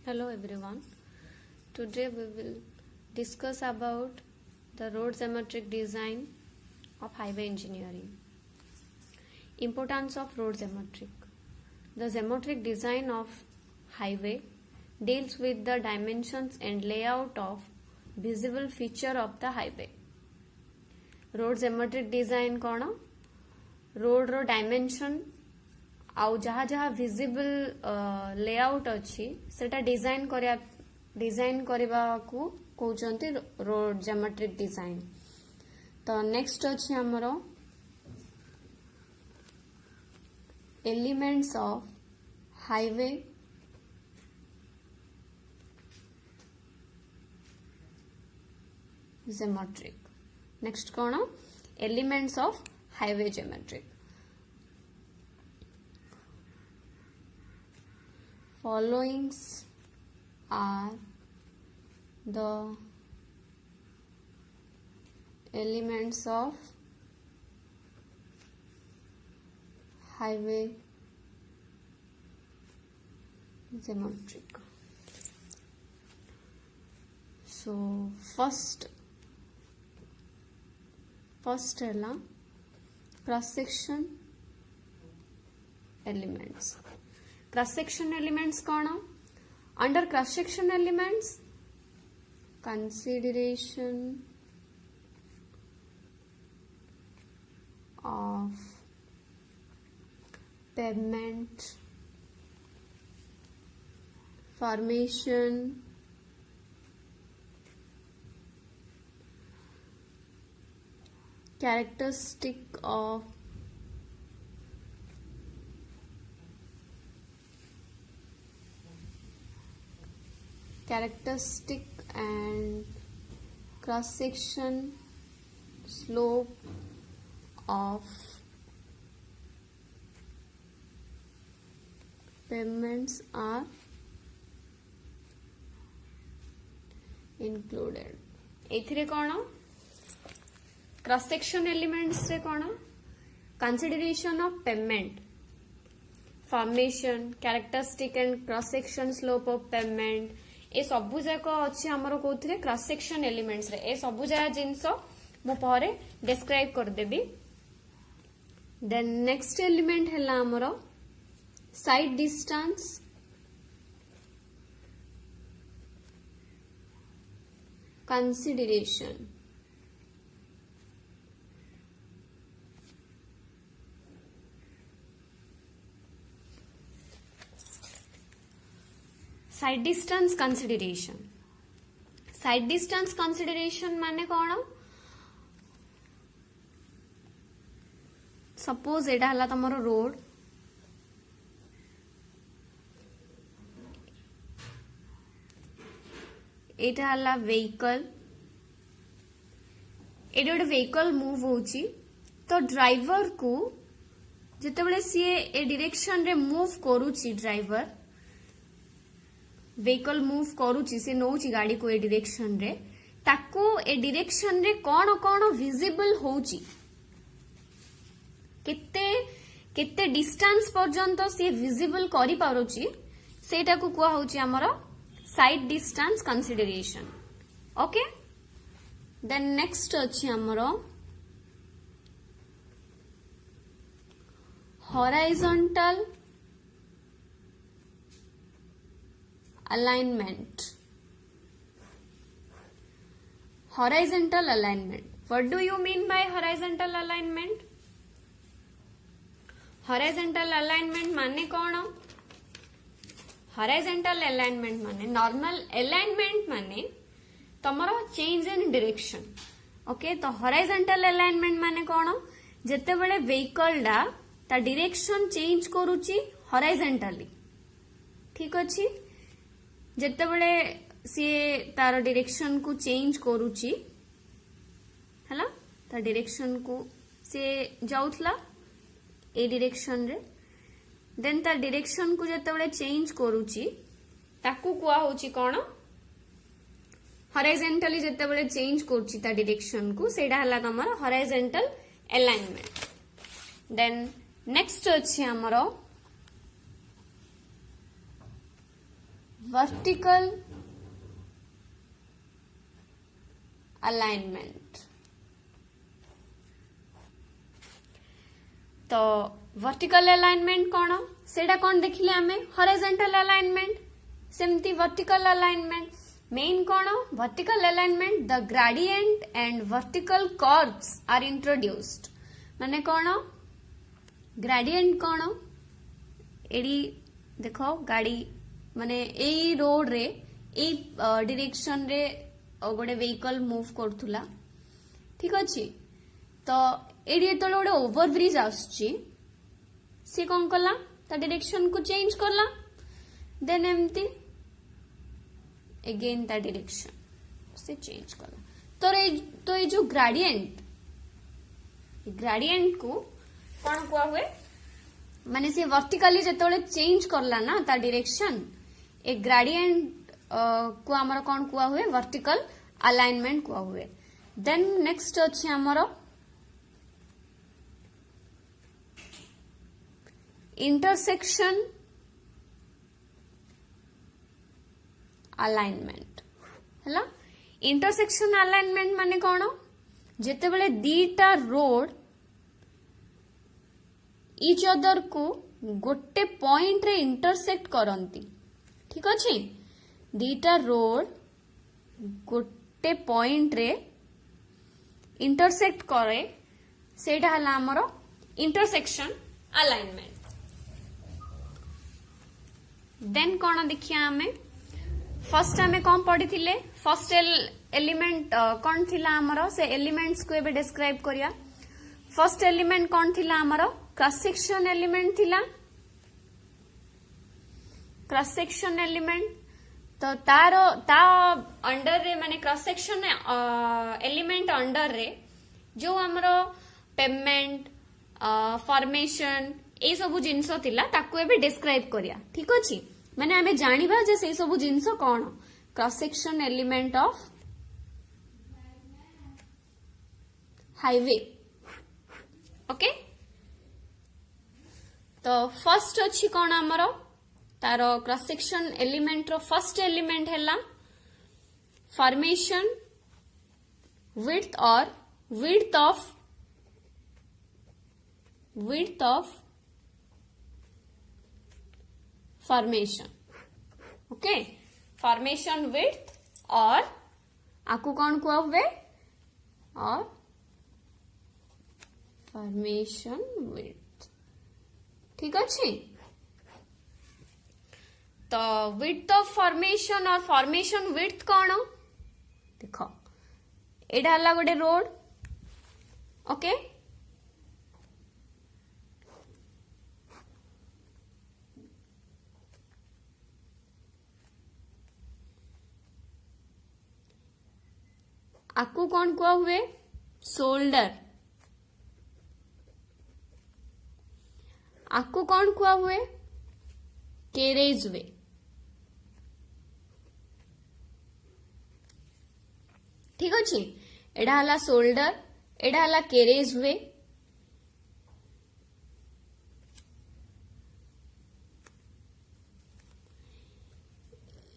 Hello everyone. Today we will discuss about the road geometric design of highway engineering. Importance of road geometric. The geometric design of highway deals with the dimensions and layout of visible feature of the highway. Road geometric design कौन? Road रो dimension आउ जहाँ जहाँ visible layout अच्छी सेटा design करबा को कहउचंती road geometric design. तो नेक्स्ट अच्छी हमरो elements of highway geometric. Next कौन? Elements of highway geometric. Followings are the elements of highway geometric. So first है cross section elements. Cross section elements कौन? Under cross section elements, consideration of pavement formation, characteristic of and cross section slope of pavements are included. एथिरे कौन? Cross section elements रे कौन? Consideration of pavement formation, characteristic and cross section slope of pavement, ए सबु जाक अच्छी आमर कौन क्रॉस सेक्शन एलिमेंट्स रे. ए सबु जगह जिनस मु परे डिस्क्राइब कर देबी. देन नेक्स्ट एलिमेंट है आमर side distance, consideration. Side distance consideration. Side distance consideration माने कौन? सपोज एटा हला तमरो रोड, एटा हला व्हीकल, एटा गोटे व्हीकल मूव होची. तो ड्राइवर को जेतेबेले सीए ए डायरेक्शन रे मूव करूची, ड्राइवर व्हीकल मूव करूची, से नौची गाड़ी को ए डायरेक्शन रे, ताको ए डायरेक्शन रे कौन कौन विजिबल होची, केते डिस्टेंस पर्यंत से विजिबल करि पारुची, सेटा को कुआ होची हमरो side distance consideration. Okay. Then next अछि हमरो horizontal alignment. Horizontal alignment. What do you mean by horizontal alignment? Horizontal alignment माने कौन? Horizontal alignment माने normal alignment माने तमरो change in direction. ओके. तो horizontal alignment माने कौन? जेते बेले vehicle डा ता direction change करूची horizontally. ठीक अछि. जेते बड़े सी तार डायरेक्शन को चेंज करूची हला, तार डायरेक्शन को से जाउथला ए डायरेक्शन रे. देन तार डायरेक्शन को जेते बड़े चेंज करूची ताकू कुआ होची कोन? हॉरिजॉन्टली जेते बड़े चेंज करूची तार डायरेक्शन को, सेडा हला तमरा हॉरिजॉन्टल अलाइनमेंट. देन नेक्स्ट अछि हमरो vertical alignment. तो vertical alignment कौन सेटा कौन देखिले आमे horizontal alignment सेमती vertical alignment main कौन vertical alignment the gradient and vertical curves are introduced माने कौन gradient कौन एडी देखो गाड़ी माने एई रोड रे एई डायरेक्शन रे गोटे व्हीकल मूव करथुला ठीक अछि तो एडी तो गोटे ओवरब्रिज आसची सी कौन कला ता डायरेक्शन को चेंज करला देन एमती अगेन ता डायरेक्शन से चेंज करला तो ये जो ग्रेडियंट को कौन कुआ हुए माने से वर्टिकली जेतोले चेंज करला ना ता डायरेक्शन ए ग्रेडियंट को हमर कौन कुआ हुए वर्टिकल अलाइनमेंट कुआ हुए देन नेक्स्ट अछि हमर इंटरसेक्शन अलाइनमेंट हैला इंटरसेक्शन अलाइनमेंट माने कौन जेते बेले दीटा रोड इच अदर को गोटे पॉइंट रे इंटरसेक्ट करंती ठीक अछि दीटा रोड गोटे पॉइंट रे इंटरसेक्ट करे सेटा हला हमरो इंटरसेक्शन अलाइनमेंट देन कौन देखिया हमें फर्स्ट हमें कौन पढ़ी थिले फर्स्ट एलिमेंट कौन थिला हमरो से एलिमेंट्स को एबे डिस्क्राइब करिया फर्स्ट एलिमेंट कौन थिला हमरो क्रॉस सेक्शन एलिमेंट थिला क्रॉस सेक्शन एलिमेंट तो तारो ता अंडर रे माने क्रॉस सेक्शन एलिमेंट अंडर रे जो हमरो पेमेंट फॉर्मेशन ए सब जिनस थिला ताको एबे डिस्क्राइब करिया ठीक अछि माने हमें जानिबा जे से सब जिनस कोन cross section element of highway okay तो फर्स्ट अछि कोन हमरो तारो क्रॉस सेक्शन एलिमेंट रो फर्स्ट एलिमेंट हैला फॉर्मेशन विड्थ और width of formation okay formation width और आकु कौन कुआ हुए और फॉर्मेशन विड्थ ठीक अछि तो विड्थ ऑफ फॉर्मेशन और फॉर्मेशन विड्थ कौन देखो एडा हला गोटे रोड ओके आकु कौन कुआ हुए शोल्डर आकु कौन कुआ हुए कैरेज वे ठीक अछि एडा हला शोल्डर एडा हला कैरेज वे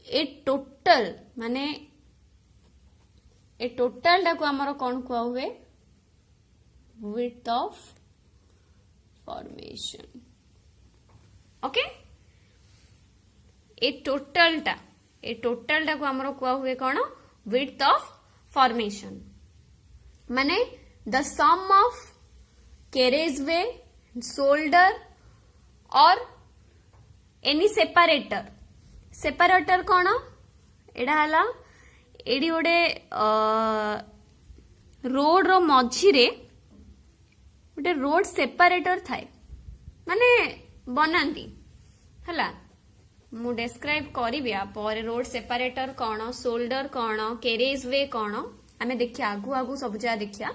ए टोटल माने ए टोटल टाको हमरो कौन कुआ हुए विड्थ ऑफ फॉर्मेशन ओके ए टोटल टा को हमरो कुआ हुए कौन विड्थ ऑफ फॉर्मेशन माने the sum of carriage way shoulder और एनी सेपरेटर कौन एडा हला एडी गोटे रोड रो मझी रे गोटे रोड सेपरेटर थाए माने बनाती हला मु डिस्क्राइब करिबि पर रोड सेपरेटर कौन शोल्डर कौन कैरेज वे कौन आमे देखिया आगु आगु सब जगह देखिया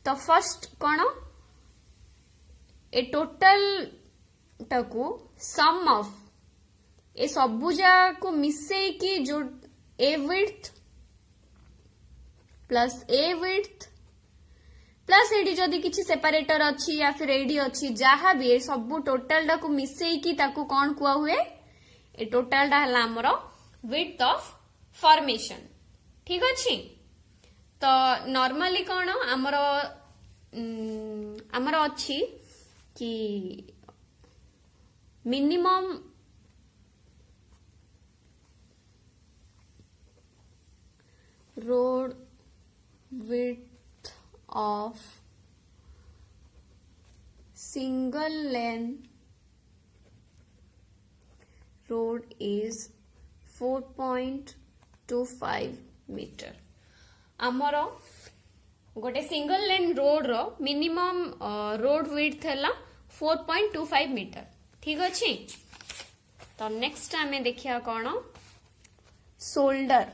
तो फर्स्ट कौन ए टोटल टाकू सम ऑफ ए सबुजा को मिसे की जो ए विड्थ प्लस एडी जदि किछि सेपरेटर अछि या फिर एडी अछि जहा भी सबु टोटल टाकू मिसे की ताकू कौन कुआ हुए ए टोटाल टा हला हमरो विड्थ ऑफ फॉर्मेशन ठीक अछि। तो नॉर्मली कौन आमर अच्छी कि minimum road width of single lane road is 4.25 metre. आमर गोटे सिंगल लेन रोड रो मिनिमम रोड विड्थ है 4.25 मीटर ठीक अच्छे। तो नेक्स्ट आमे देखिया कौन शोल्डर।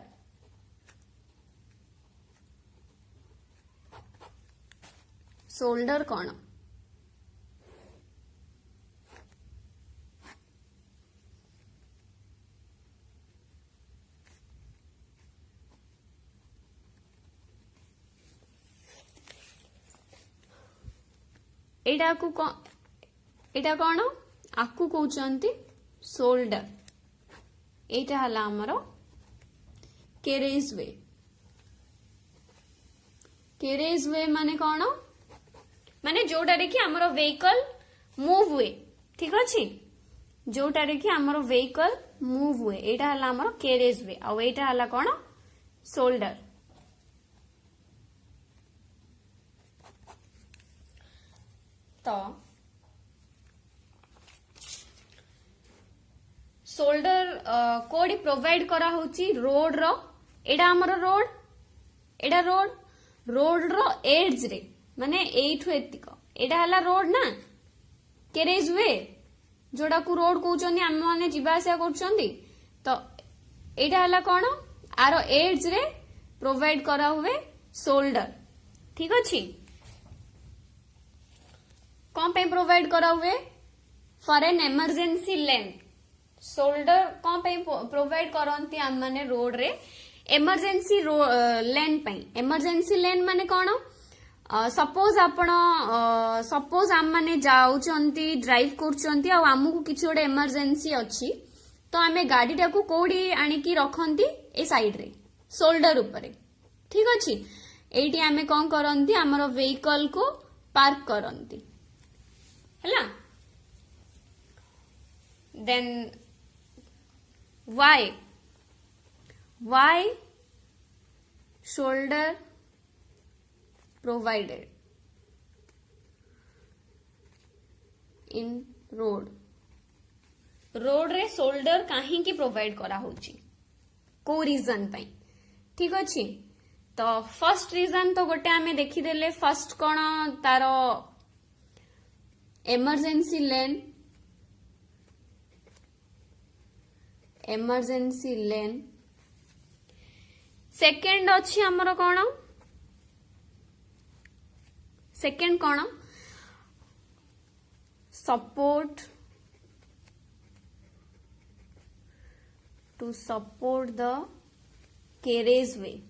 शोल्डर कौन एटा कौन आकु कहउचंती शोल्डर। एटा हला हमरो कैरेज वे। कैरेज वे माने कौन माने जोटारे कि हमरो व्हीकल मूव हुए ठीक अछि। जोटारे कि हमरो व्हीकल मूव हुए एटा हला हमरो कैरेज वे आ एटा हला कौन शोल्डर। तो शोल्डर कोडी प्रोवाइड करा होची रोड रो। एटा हमरो रोड एटा रोड रो एड्ज रे माने एठु एतिक एटा हला रोड ना कैरेज वे जोड़ा को रोड कहउचनी हम माने जीवा आसिया करचंदी। तो एटा हला कोन आरो एड्ज रे प्रोवाइड करा हुए शोल्डर ठीक अछि। कौन पे प्रोवाइड करा हुए for an emergency lane. Shoulder कौन पे प्रोवाइड करंती हम माने रोड रे इमरजेंसी लेन पे। इमरजेंसी लेन माने कौन सपोज आपण सपोज आम माने जाउचंती ड्राइव करचंती आ हमकु किछि ओडे इमरजेंसी अछि तो आमे गाड़ी टाकू कोडी आनी की रखंती ए साइड रे शोल्डर ऊपर ठीक अछि। एठी आमे कोन करंती हमरो व्हीकल को पार्क करंती हैला। Then why shoulder provided in road। Road रे शोल्डर काहे की प्रोवाइड करा होची को रीजन पाई ठीक अछि। तो फर्स्ट रीजन तो गोटे आमे देखि देले फर्स्ट कोन तारो इमरजेंसी लेन। सेकेंड अछि हमर कोन सेकेंड कोन support to support the carriage way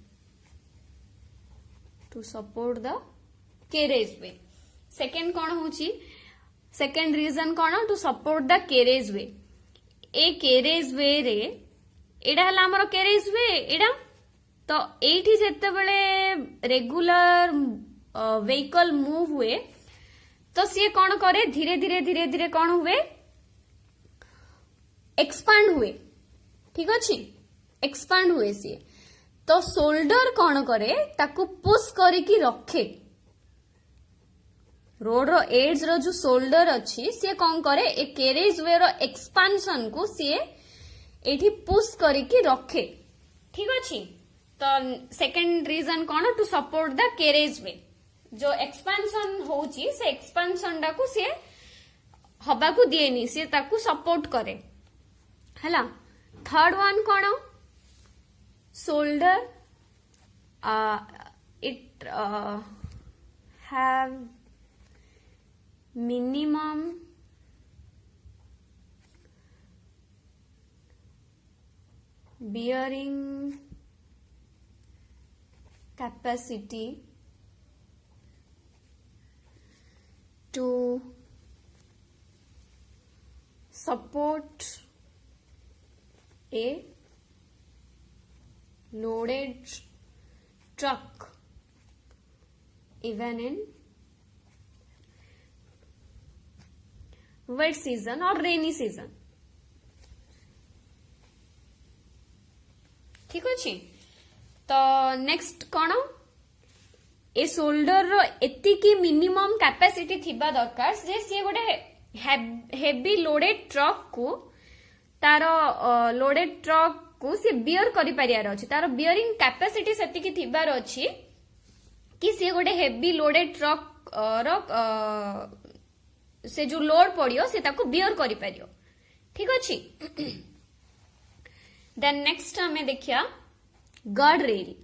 second कोन होची सेकेंड रीजन कोन to support the carriage way. ए कैरेज वे रे एडा हला हमर कैरेज वे एडा तो एठी जेते बेले रेगुलर व्हीकल मूव हुए तो सी कौन करे धीरे धीरे कौन हुए एक्सपांड हुए ठीक अच्छे एक्सपांड हुए सी। तो शोल्डर कौन करे ताकू पुश करिकी रखे रोड रो एड्स रो जो शोल्डर अच्छी सी कौन करे ए कैरेज वे रो एक्सपांशन को सी एठी पुश करिकी रखे ठीक अच्छी। तो सेकेंड रीजन कौन to support the carriage way जो एक्सपांशन होची से एक्सपांशन डाकू सी हबा को दिएनी सी ताकू सपोर्ट करे हैला। थर्ड वन कौन shoulder it have minimum bearing capacity to support a loaded truck even in wet season or rainy season. ठीक अच्छे. तो नेक्स्ट कौन ए शोल्डर रो एतिकी मिनिमम कैपेसिटी थिबा दरकार जे सी गोटे हेवी लोडेड ट्रक को तार लोडेड ट्रक को सी बियर करि परियार अछि. तार बियरिंग कैपेसिटी सेतिकी थिबार अछि कि सी गोटे हेवी लोडेड ट्रक रो से जो लोड पड़ियो से ताको बियर करि परियो. ठीक अछि. देन नेक्स्ट हमें देखिया guard rail.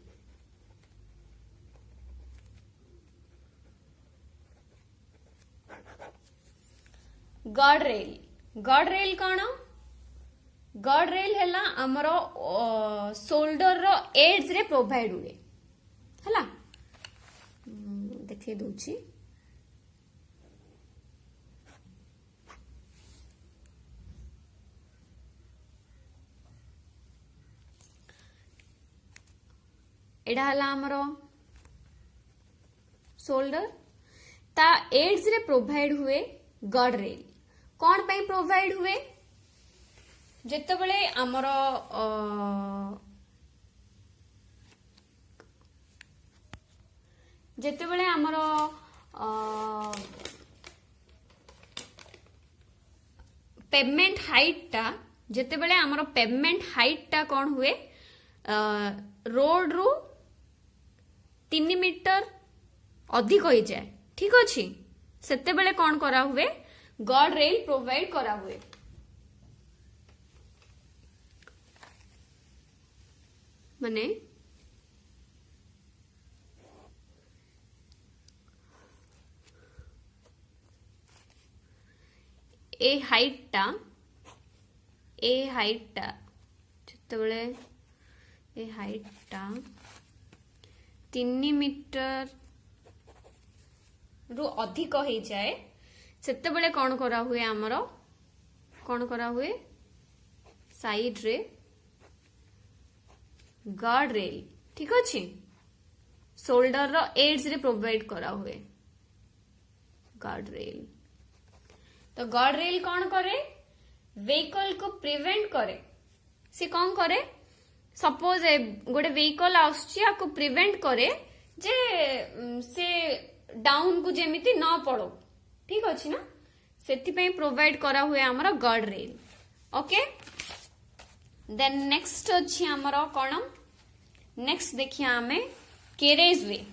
Guard rail. Guard rail कौन? गार्ड रेल है आमर शोल्डर रो एड्स रे प्रोवाइड हुए है. देखे दूची एडा हला आमर शोल्डर ता एड्स रे प्रोवाइड हुए गार्ड रेल. कौन पे प्रोवाइड हुए? जेतेबेले आमर जेतेबेले आमर पेवमेंट हाइट टा जेतेबेले आमर पेवमेंट हाइट टा कौन हुए रोड रु 3 मीटर अधिक हो जाए. ठीक अच्छे. सेते बेले कौन करा हुए गार्ड रेल प्रोवाइड करा हुए. माने ए हाइट टा जेतेबेले ए हाइट टा 3 मीटर रु अधिक हो जाए सेते बेले कौन करा हुए आमर कौन करा हुए साइड रे गार्ड रेल. ठीक अच्छे. शोल्डर रो एड्स रे प्रोवाइड करा हुए गार्ड रेल. तो गार्ड रेल कौन करे? व्हीकल को प्रिवेंट करे. से कौन करे? सपोज गोटे व्हीकल आको प्रिवेंट करे जे से डाउन को जेमिति न पड़ो. ठीक अच्छे ना. सेति प्रोवाइड करा हुए आमर guard rail. Okay. Then next अच्छी आमर कौन? नेक्स्ट देखिया आमे carriage way.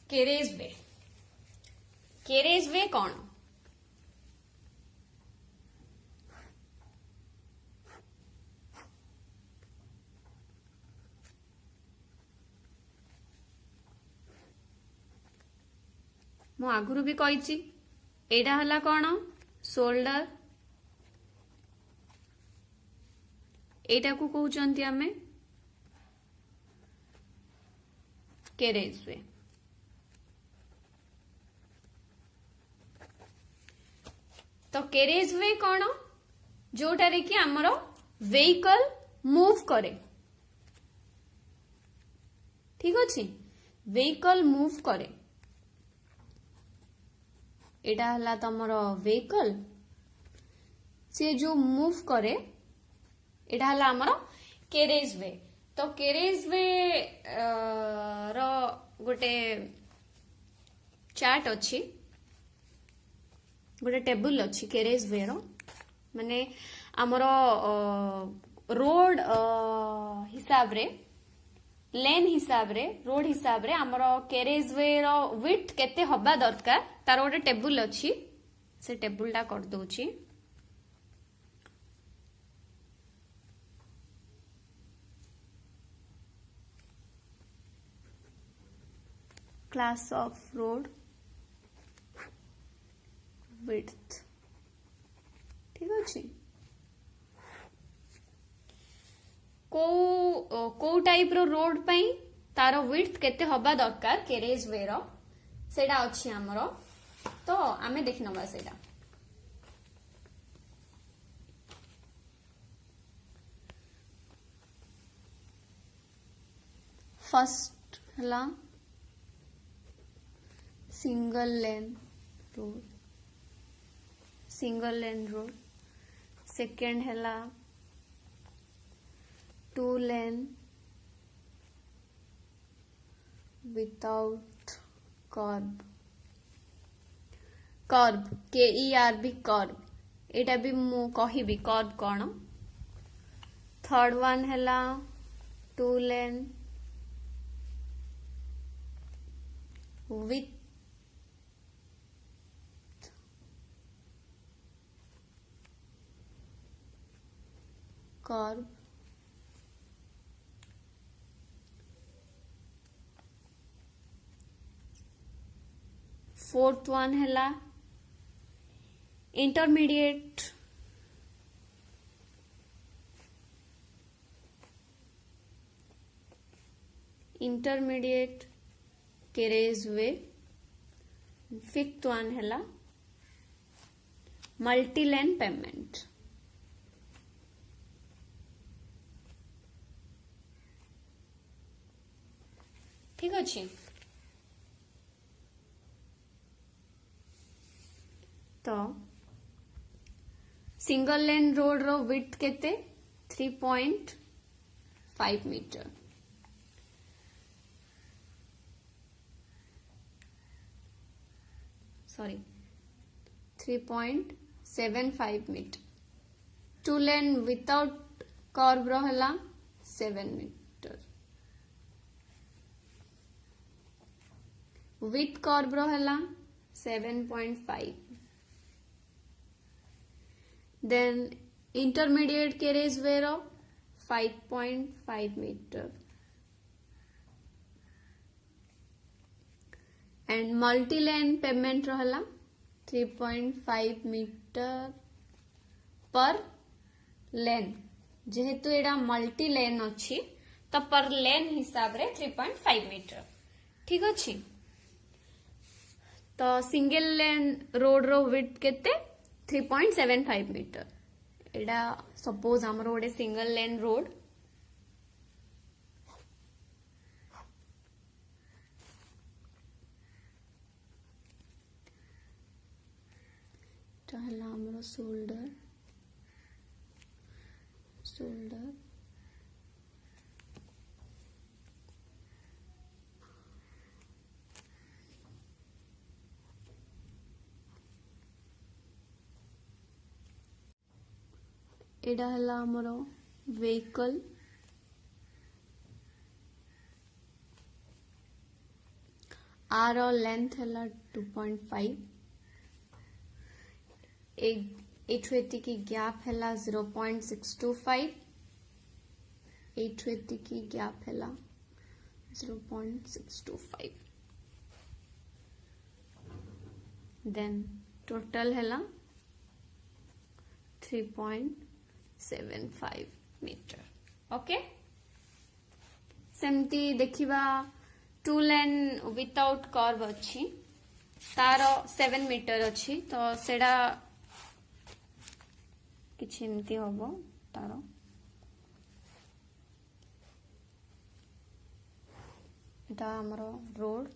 Carriage way. Carriage way कौन? मु आगुरु भी कही एडा हला कौन शोल्डर एटा को कहउचंती आमे कैरेज वे. तो कैरेज वे कौन जोटारे कि आमर व्हीकल मूव करे. ठीक अच्छे. व्हीकल मूव करे. एटा हला तमर व्हीकल से जो मूव करे एटा हला आमर कैरेज वे. तो कैरेज वे रो गोटे चार्ट अच्छी गोटे टेबल अच्छी कैरेज वे रो माने आमर रोड हिसाब रे लेन हिसाब रे रोड हिसाब रे आमर कैरेज वे रो विड्थ केते हबा दरकार तार गोटे टेबल अच्छी. से टेबल टा कर दोची. Class of road width. ठीक अच्छे. को टाइप रो रोड पाई तार विड्थ केते हबा दरकार कैरेज वे रो सेटा अछि हमरो तो आमे देखि नबा सेटा फर्स्ट हला सिंगल लेन रोड सेकेंड हला 2 लेन विदाउट कर्व KERV कर्व एटा भी मु कहिबी कर्व कोन थर्ड वन हला 2 लेन विथ कर्व फोर्थ वन हला intermediate carriage way fifth one हला मल्टी लेन पेमेंट ठीक अच्छे तो सिंगल लेन रोड रो विड्थ केते 3.5 मीटर सॉरी 3.75 मीटर 2 लेन विदाउट कर्व रो हला 7 मीटर विथ कर्व रो हला 7.5 then intermediate carriage way of 5.5 meter and multi lane pavement रहला 3.5 meter per lane जेहेतु एडा मल्टी लेन अच्छी तो पर लेन हिसाब रे 3.5 मीटर ठीक अच्छी तो सिंगल लेन रोड रो विड्थ केते 3.75 मीटर एडा सपोज हमर ओडे सिंगल लेन रोड हला हमर शोल्डर एडा हला हमर व्हीकल आर लेंथ हला 2.5 एठु एतिकी गैप हला 0.625 एठु एतिकी गैप हला 0.625 देन टोटल हला 3.75 मीटर ओके सेमती देखिबा 2 लेन विदाउट कर्व अच्छी तार 7 मीटर अच्छी तो सेडा किछि एमती होबो तार एटा हमरो रोड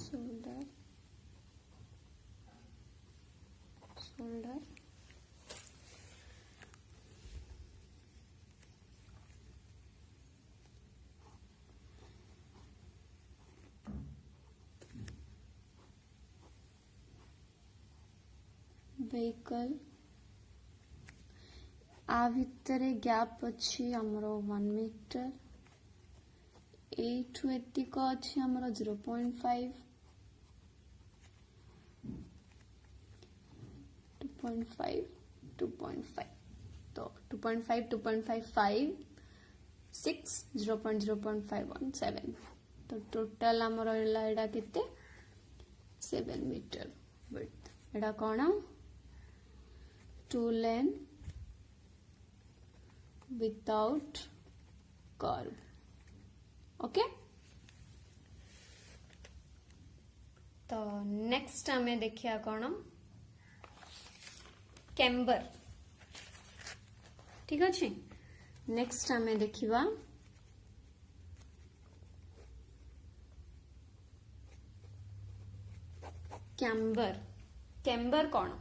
शोल्डर व्हीकल आ भितरे गैप अच्छी हमरो 1 मीटर एठु एतिक अच्छी हमरो 0.5 2.5 तो 2.5 2.55 6 0.0.517 तो टोटल हमरो एला एडा केते 7 मीटर विड्थ एटा कौन 2 लेन विदाउट कर्व। ओके, तो नेक्स्ट आम देखिया कौन कैम्बर। ठीक अच्छे, नेक्स्ट आम देखिबा कैम्बर। कैम्बर कौन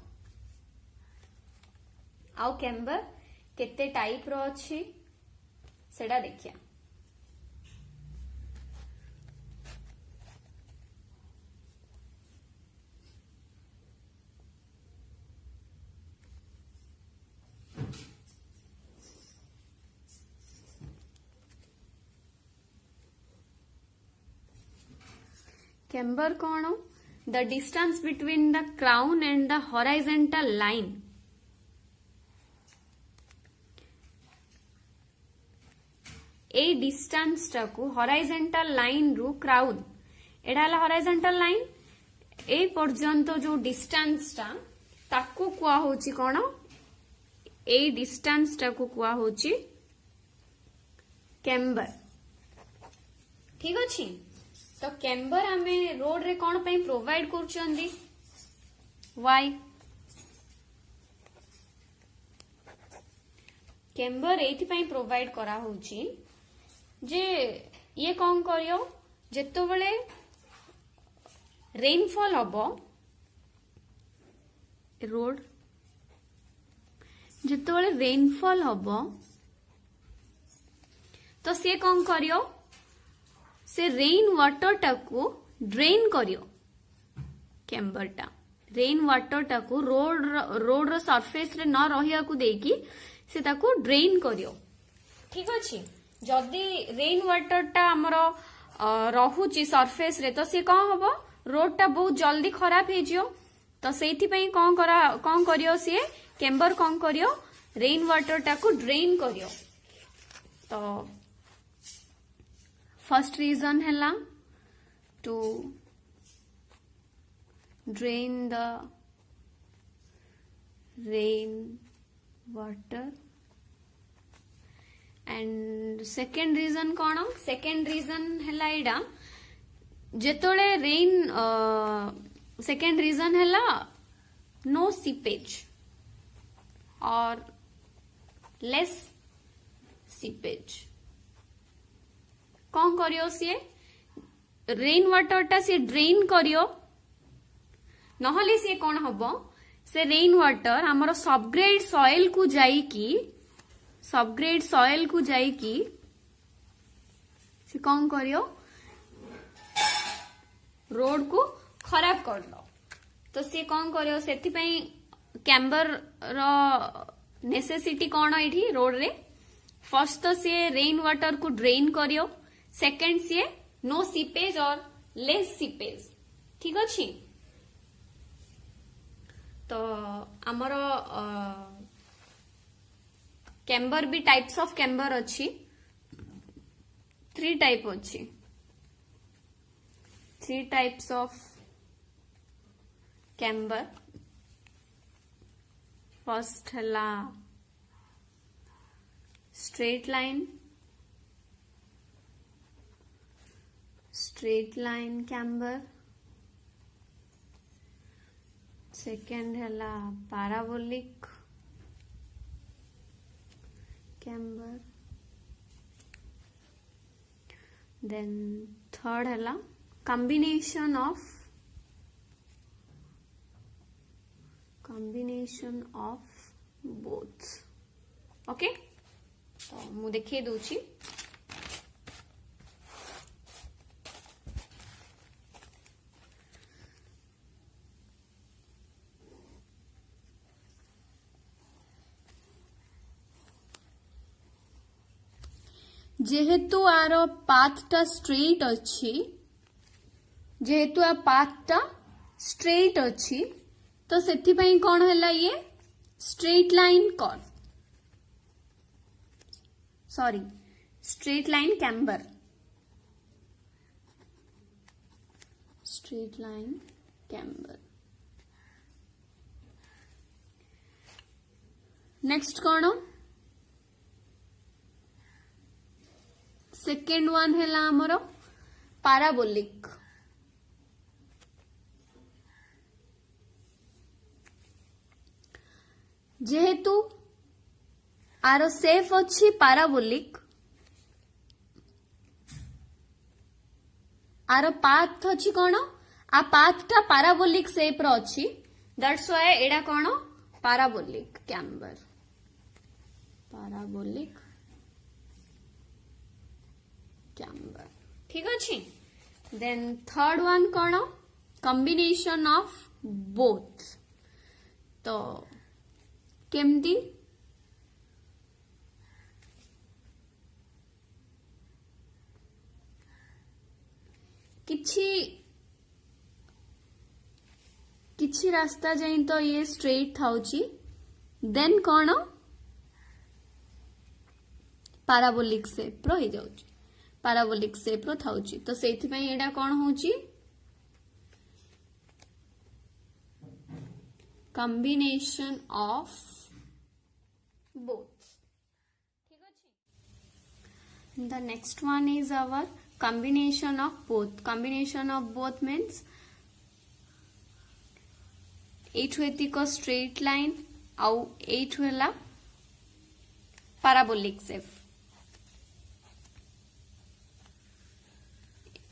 आउ कैम्बर केते टाइप रो अछि सेडा देखिया। कैम्बर कौन the distance between the crown and the horizontal line. A distance टाकू हॉराइजेंटल लाइन रु क्राउन, एडा हला हॉराइजेंटल लाइन, ए पर्यंत जो डिस्टेंस टा ताकू कुआ होची कौन, ए डिस्टेंस टाकू कुआ होची कैम्बर। ठीक अच्छी, तो कैम्बर आमे रोड रे कौन पे प्रोवाइड करछंदी, वाई कैम्बर एथि पे प्रोवाइड करा होची जे ये कौन करियो जेतो बळे रेनफॉल हबो रोड, जेतो बळे रेनफॉल हबो तो से कौन करियो, से रेन वाटर टाकू ड्रेन करियो। कैम्बर टा रेन वाटर टाकू रोड रो सरफेस रे न रहिया को देकी से ताकू ड्रेन करियो। ठीक अछि, जदी रेन वाटर टा हमरो रहुची सरफेस रे तो से कौन हबो, रोड टा बहुत जल्दी खराब हे जियो। तो सेथि पई कौन करियो, से कैम्बर कौन करियो रेन वाटर टाकू ड्रेन करियो। तो फर्स्ट रीजन हैला to drain the rain water and second reason कौन, सेकेंड रीजन हैला एडा जेतोले रेन, सेकेंड रीजन हैला नो सीपेज और लेस सीपेज। कौन करियो, सी रेन वाटर टा सी ड्रेन करियो, नहले सी कौन हबो, से रेन वाटर हमरो सबग्रेड सॉइल को जाईकी, सबग्रेड सॉइल को जाईकी से कौन करियो रोड को खराब कर दो। तो सी कौन करियो, सेथि पई कैम्बर रो नेसेसिटी कौन एठी रोड रे, फर्स्ट तो सी रेन वाटर को ड्रेन करियो, सेकेंड सी नो सीपेज और लेस सीपेज। ठीक अच्छी, तो आमर कैम्बर भी टाइप्स ऑफ कैम्बर अच्छी, 3 टाइप अच्छी, 3 टाइप्स ऑफ कैम्बर। फर्स्ट हला straight line, straight line camber. Second हला पैराबोलिक कैम्बर। देन थर्ड हला combination of both। ओके, तो मु देखिए दूची। जेहेतु आर पाथटा स्ट्रेट अच्छी, जेहेतु आ पाथटा स्ट्रेट अच्छी तो सेथि पई कौन हैला, ये straight line curve, sorry straight line camber, straight line camber. Next कौन सेकेंड वन है आमर पाराबोलिक। जेहेतु आर सेफ अच्छी पाराबोलिक, आर पाथ अच्छी कौन आ पाथ टा पाराबोलिक शेप रो अच्छी, दैट्स व्हाई एडा कौन पाराबोलिक कैम्बर, पाराबोलिक कैम्बर। ठीक अच्छी। देन थर्ड वन कौन कॉम्बिनेशन ऑफ बोथ। तो केमती किछि रास्ता जाई तो ये स्ट्रेट थाउची, देन कौन पाराबोलिक शेप रो हो जाउची, पाराबोलिक शेप रो थाउची। तो सेथि पई एडा कौन होची कॉम्बिनेशन ऑफ both। ठीक अछि। The next one is our combination of both। combination of both means एठु एतिको स्ट्रेट लाइन आउ एठु हला पाराबोलिक शेप,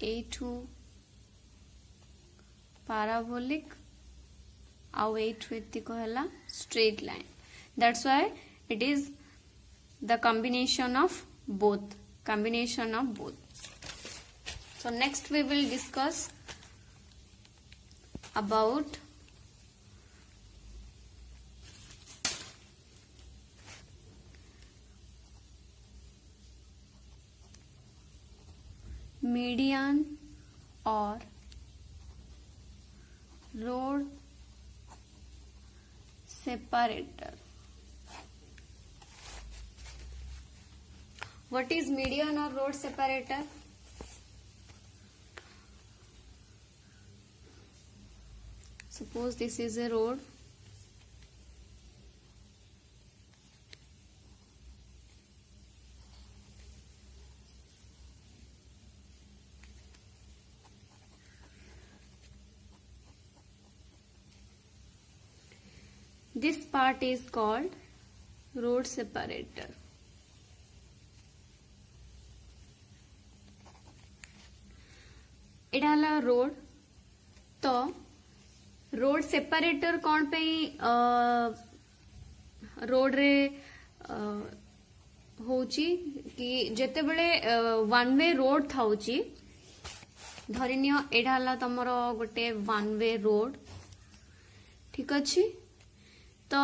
एठु पाराबोलिक आउ एठु एतिको हला straight line, that's why it is the combination of both, combination of both। So next we will discuss about median or road separator। What is median or road separator? Suppose this is a road, this part is called road separator। एडा हला road. तो road separator कौन पे road रे होची कि जेते बेले वन वे रोड थाउची, धरिनियो एडा हला तमर गोटे वन वे रोड। ठीक अच्छी। तो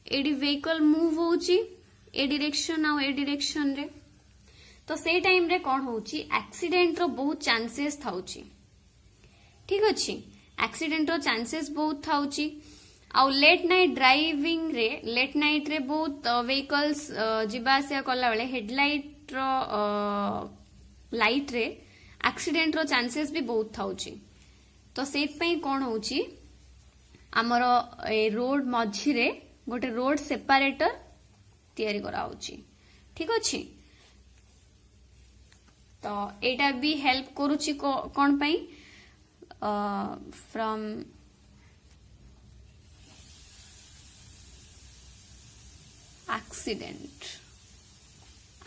एडी व्हीकल मूव होची ए डायरेक्शन आ ए डायरेक्शन रे, तो से टाइम रे कौन होची एक्सीडेंट रो बहुत चांसेस थाउची। ठीक अच्छी। एक्सीडेंट रो चांसेस बहुत थाउची। आउ लेट नाइट ड्राइविंग रे, लेट नाइट रे बहुत व्हीकल्स जिबा आसिया कला बेले हेडलाइट रो लाइट रे एक्सीडेंट रो चांसेस भी बहुत थाउची। तो सेत पई कौन होची आमर ए रोड मझी रे गोटे रोड सेपरेटर तैयारी करा होची। ठीक अच्छी। तो एटा भी हेल्प करूची कौन पई फ्रॉम एक्सीडेंट,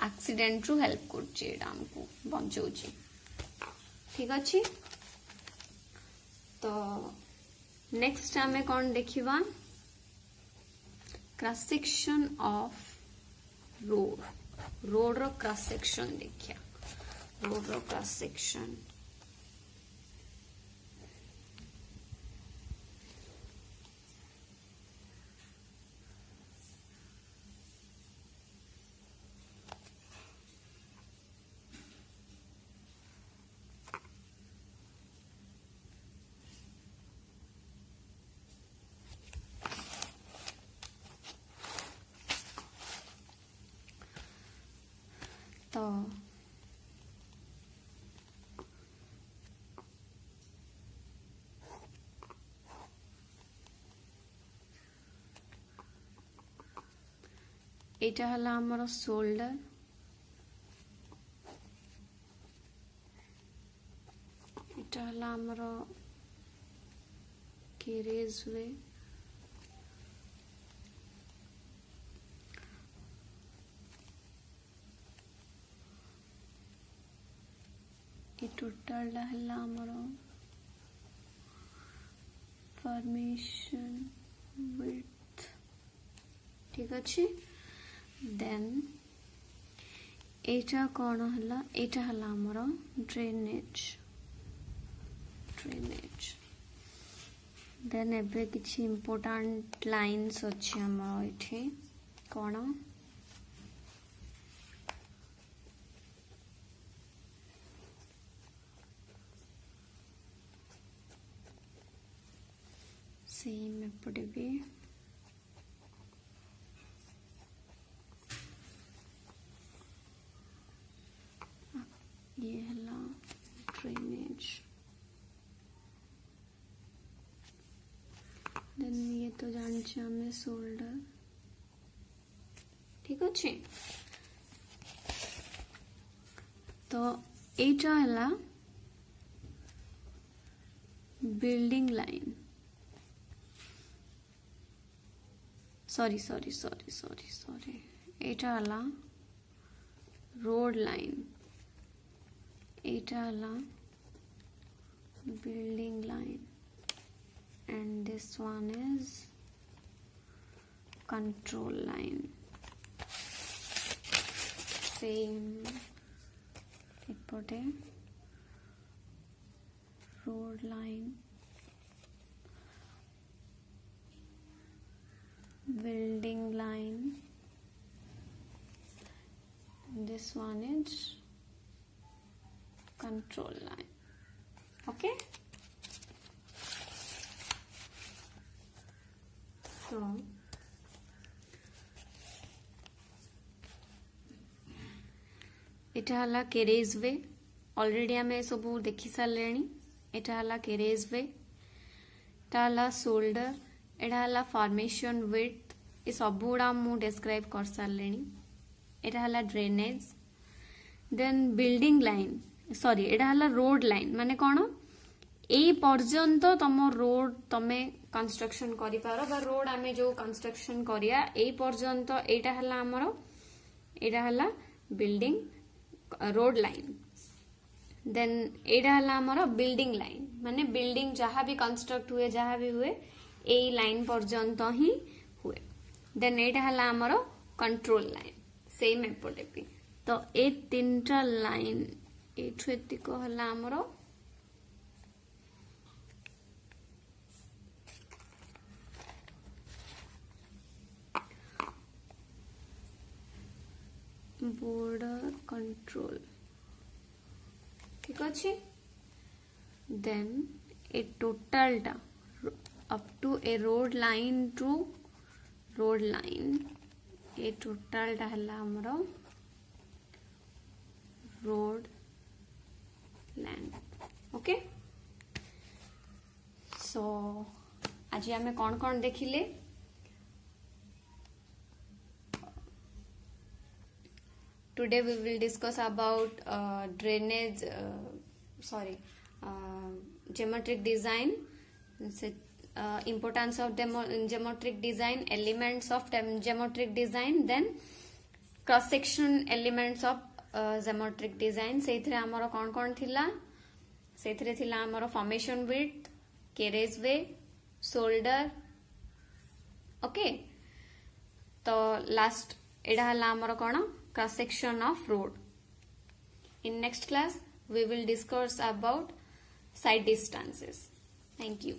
एक्सीडेंट रु हेल्प करूची, एटा हमको बंचौची। ठीक अच्छी। तो नेक्स्ट हमें कौन देखिबा cross section of road, road रो क्रॉस सेक्शन देखिया, रोड रो क्रॉस सेक्शन। तो एटा हला हमर शोल्डर, एटा हला हमर कैरेज वे, ये टोटल हला हमर फॉर्मेशन विड्थ। ठीक अच्छे। देन एटा कौन हला, एटा हला हमर ड्रेनेज, देन एबे किछि इंपोर्टेंट लाइन्स अछि हमर एठी कौन, सेम एपटे भी ये हला ड्रेनेज, देन ये तो जानछे हमें शोल्डर। ठीक अच्छे। तो एटा हला बिल्डिंग लाइन, सॉरी एटा हला रोड लाइन, एटा हला building line, and this one is control line. Same epote road line, building line, this one is control line. Okay. So एटा हला कैरेज वे, ऑलरेडी हमें सब देखि सारे। एटा हला कैरेज वे, एटा हला शोल्डर, एटा हला फॉर्मेशन विड्थ, ये सब गुड़ा मु डिस्क्राइब कर सारे। एटा हला drainage, then building line, sorry एटा हला रोड लाइन, माने कौन ए पर्यंत तुम रोड तमे कंस्ट्रक्शन करि पारो, बा रोड आमे जो कंस्ट्रक्शन करिया ए पर्यंत एटा हला हमरो, एटा हला बिल्डिंग रोड लाइन। देन एटा हला हमरो बिल्डिंग लाइन, माने बिल्डिंग जहाँ भी कंस्ट्रक्ट हुए, जहाँ भी हुए ए लाइन पर्यंत ही हुए। देन एटा हला हमरो कंट्रोल लाइन, सेम एपटे भी। तो ए तीनटा लाइन एठु एतिक हला हमरो border control। ठीक अच्छे। देन ए टोटल टा अप टू ए road line to road line, ए टोटल टा हला हमरो रोड लैंड। ओके। सो आज हमें कौन कौन देखिले, today we will discuss about drainage, geometric design, importance of geometric design, elements of geometric design, then cross section elements of geometric design। सेथरे हमरो कौन कौन थिला, सेथरे थिला हमरो formation width, carriage way, shoulder. Okay. तो लास्ट एडा हला हमरो कोन cross section of road। In next class we will discuss about side distances। Thank you।